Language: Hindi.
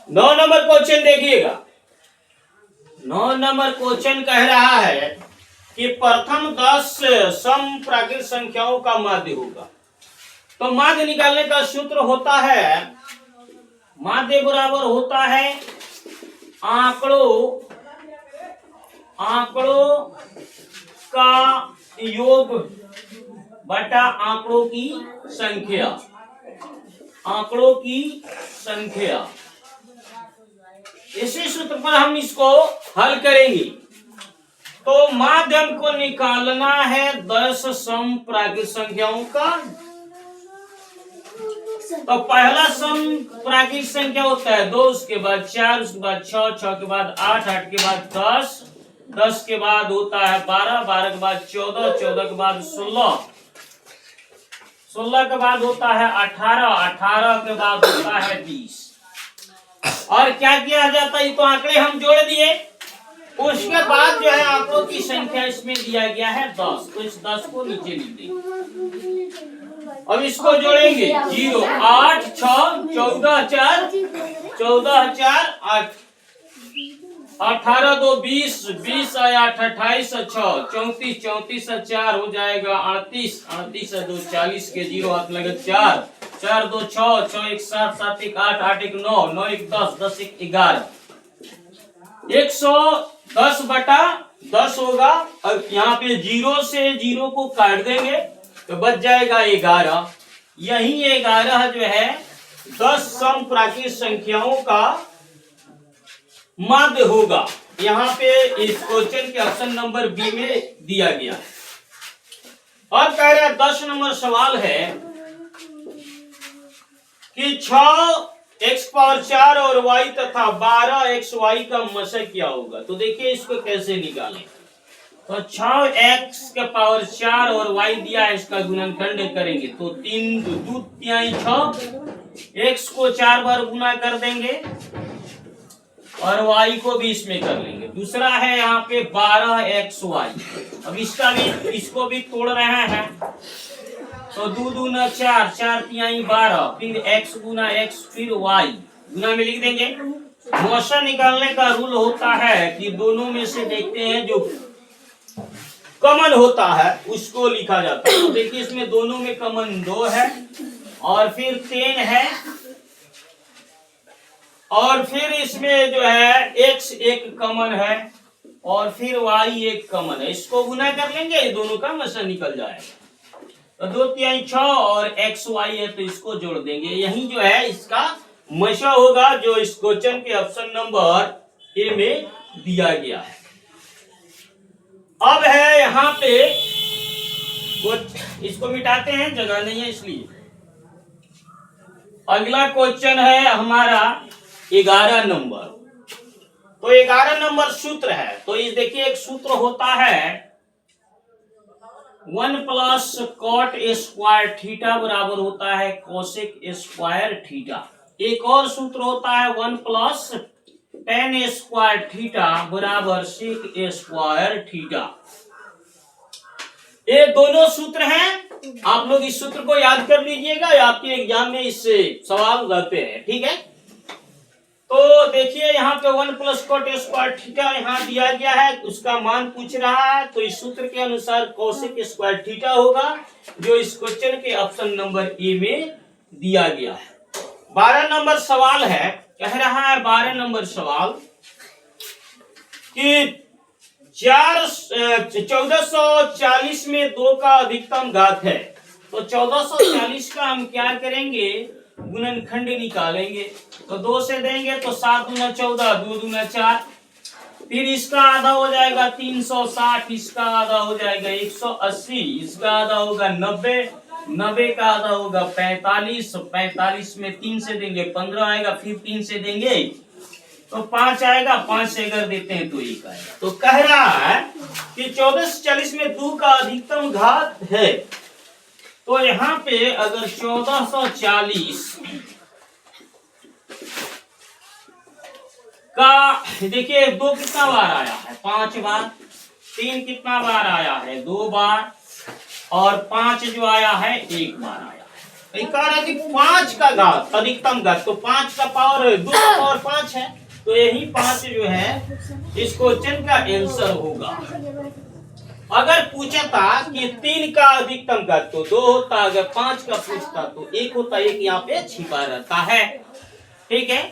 9 नंबर क्वेश्चन देखिएगा। 9 नंबर क्वेश्चन कह रहा है कि प्रथम 10 सम प्राकृत संख्याओं का माध्य होगा। तो माध्य निकालने का सूत्र होता है, माध्य बराबर होता है आंकड़ों का योग बटा आंकड़ों की संख्या। आंकड़ों की संख्या, इसी सूत्र पर हम इसको हल करेंगे। तो माध्यम को निकालना है 10 सम प्राकृत संख्याओं का। तो पहला सम प्राकृत संख्या होता है 2, उसके बाद 4, उसके बाद 6, 6 के बाद 8, 8 के बाद 10, 10 के बाद होता है 12, 12 के बाद 14, 14 के बाद 16, 16 के बाद होता है 18, 18 के बाद होता है 20। और क्या किया जाता है, तो आंकड़े हम जोड़ दिए, उसके बाद जो है आंकड़ों की संख्या इसमें दिया गया है 10, तो इस 10 को नीचे लिख देंगे। अब इसको जोड़ेंगे 0, 8, 6, 14, 4, 14, 4, 8, 18, 2, 20, 20, 8, 28, 6, 34, 34, 4 हो जाएगा 38, 38, 2, 40 के 0 हाथ लगे 4, 4, 2, 6, 6, 1, 7, 7, 1, 8, 8, 1, 9, 9, 1, 10, 10, 1, 11, 110 बटा 10 होगा। अब यहाँ पे 0 से 0 को काट देंगे तो बच जाएगा 11। यही 11 जो है 10 सम प्राकृत संख्याओं का माध्य होगा। यहाँ पे इस क्वेश्चन के ऑप्शन नंबर बी में दिया गया है। अब कह रहे हैं 10 नंबर सवाल है कि 6x⁴ और y तथा 12xy का मशक क्या होगा। तो देखिए इसको कैसे निकालें। तो 6x⁴ और y दिया है, इसका गुणनखंड करेंगे तो 3 2 तिहाई 6, x को 4 बार गुना कर देंगे और y को 20 में कर लेंगे। दूसरा है यहाँ पे 12xy। अब इसको भी तोड़ रहे हैं तो 2 दूना 4, 4 तिहाई 12, फिर x गुना x, फिर y गुना में लिख देंगे। मौसा निकालने का रूल होता है कि दोनों में से देखते हैं जो कॉमन होता है उसको लिखा जाता है। तो देखिए इसमें दोनों में कॉमन 2 है और फिर 10 है और फिर इसमें जो है x एक कॉमन है और फिर y एक कॉमन है। इसको गुना कर लेंगे, दोनों का मसा निकल जाएगा। तो 2 तिहाई 6 और xy है तो इसको जोड़ देंगे। यही जो है इसका मशा होगा जो इस क्वेश्चन के ऑप्शन नंबर ए में दिया गया है। अब है यहाँ पे इसको मिटाते हैं, जगह नहीं है इसलिए। अगला क्वेश्चन है हमारा 11 नंबर। तो 11 नंबर सूत्र है। तो इस देखिए एक सूत्र होता है 1 प्लस कॉट स्क्वायर थीटा बराबर होता है कोसेक स्क्वायर थीटा। एक और सूत्र होता है 1 प्लस tan स्क्वायर थीटा बराबर सेक स्क्वायर थीटा। ये दोनों सूत्र हैं, आप लोग इस सूत्र को याद कर लीजिएगा, आपके एग्जाम में इससे सवाल रहते हैं। ठीक है, तो देखिए यहाँ पे 1 प्लस कॉट स्क्वायर थीटा यहाँ दिया गया है, उसका मान पूछ रहा है। तो इस सूत्र के अनुसार कोसेक स्क्वायर थीटा होगा जो इस क्वेश्चन के ऑप्शन नंबर ए में दिया गया है। 12 नंबर सवाल है, कह रहा है 12 नंबर सवाल कि 1440 में 2 का अधिकतम घात है। तो 1440 का हम क्या करेंगे, गुणनखंड निकालेंगे। तो 2 से देंगे तो 7 दूना 14, 2 दूना 4, फिर इसका आधा हो जाएगा 360, इसका आधा हो जाएगा 180, इसका आधा होगा 90, 90 का आधा होगा 45, 45 में 3 से देंगे 15 आएगा, फिर 3 से देंगे तो 5 आएगा, 5 से अगर देते हैं तो 1 आएगा। तो कह रहा है कि 1440 में 2 का अधिकतम घात है। तो यहाँ पे अगर 1440 का देखिए 2 कितना बार आया है, 5 बार, 3 कितना बार आया है, 2 बार, और 5 जो आया है 1 बार आया है। ये कह रहा है कि 5 का घात अधिकतम घात, तो 5 का पावर 2 का पावर 5 है, तो यही 5 जो है इस क्वेश्चन का आंसर होगा। अगर पूछा था कि 3 का अधिकतम घात तो 2 होता, अगर 5 का पूछता तो 1 होता, एक यहाँ पे छिपा रहता है। ठीक है।